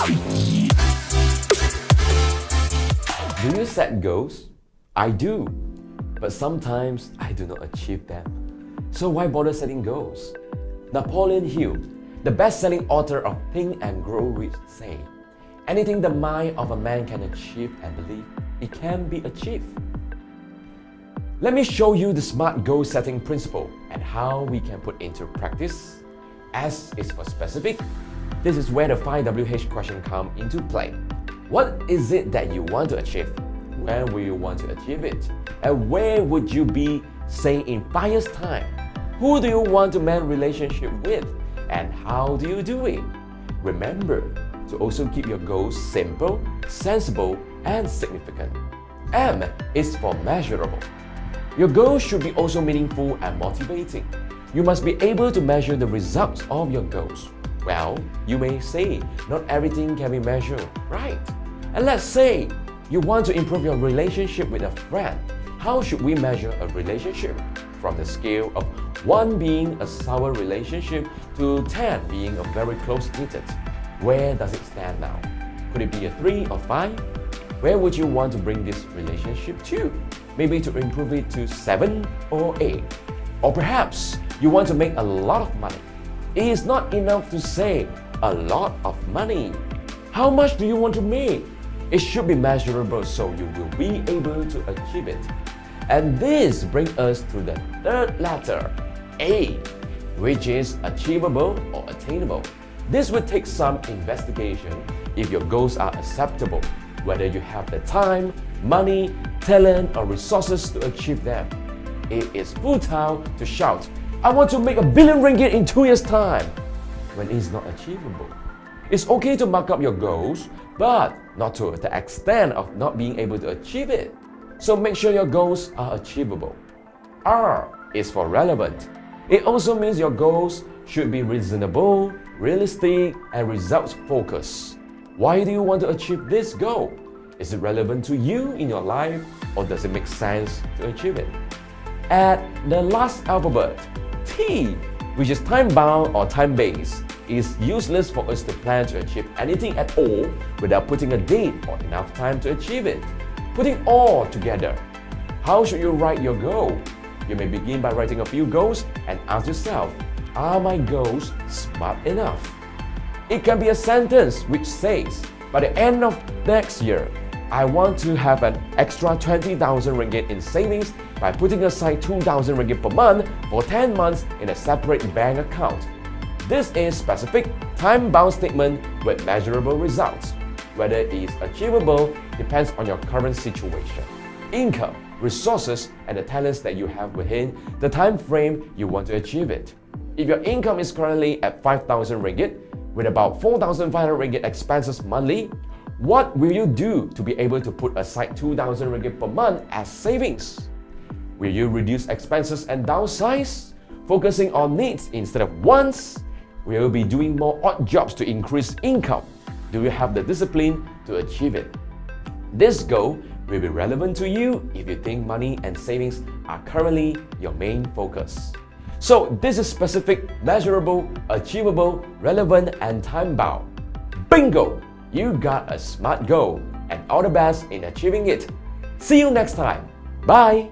Do you set goals? I do, but sometimes I do not achieve them. So why bother setting goals? Napoleon Hill, the best-selling author of Think and Grow Rich, say, anything the mind of a man can achieve and believe, it can be achieved. Let me show you the SMART goal setting principle and how we can put into practice. S is for specific. This is where the 5WH question comes into play. What is it that you want to achieve? When will you want to achieve it? And where would you be, say, in 5 years' time? Who do you want to mend relationship with? And how do you do it? Remember to also keep your goals simple, sensible, and significant. M is for measurable. Your goals should be also meaningful and motivating. You must be able to measure the results of your goals. Well, you may say, not everything can be measured, right? And let's say you want to improve your relationship with a friend. How should we measure a relationship? From the scale of 1 being a sour relationship to 10 being a very close-knitted. Where does it stand now? Could it be a 3 or 5? Where would you want to bring this relationship to? Maybe to improve it to 7 or 8. Or perhaps you want to make a lot of money. It is not enough to say a lot of money. How much do you want to make? It should be measurable so you will be able to achieve it. And this brings us to the third letter, A, which is achievable or attainable. This would take some investigation if your goals are acceptable, whether you have the time, money, talent, or resources to achieve them. It is futile to shout, I want to make ringgit 1 billion in 2 years' time, when it is not achievable. It's okay to mark up your goals, but not to the extent of not being able to achieve it. So make sure your goals are achievable. R is for relevant. It also means your goals should be reasonable, realistic, and results-focused. Why do you want to achieve this goal? Is it relevant to you in your life, or does it make sense to achieve it? Add the last alphabet, T, which is time-bound or time-based. It is useless for us to plan to achieve anything at all without putting a date or enough time to achieve it. Putting all together, how should you write your goal? You may begin by writing a few goals and ask yourself, are my goals smart enough? It can be a sentence which says, by the end of next year, I want to have an extra 20,000 ringgit in savings by putting aside 2,000 ringgit per month for 10 months in a separate bank account. This is specific, time-bound statement with measurable results. Whether it is achievable depends on your current situation, income, resources, and the talents that you have within the time frame you want to achieve it. If your income is currently at 5,000 ringgit, with about 4,500 ringgit expenses monthly, what will you do to be able to put aside 2,000 ringgit per month as savings? Will you reduce expenses and downsize, focusing on needs instead of wants? Will you be doing more odd jobs to increase income? Do you have the discipline to achieve it? This goal will be relevant to you if you think money and savings are currently your main focus. So this is specific, measurable, achievable, relevant, and time-bound. Bingo! You got a SMART goal, and all the best in achieving it. See you next time. Bye!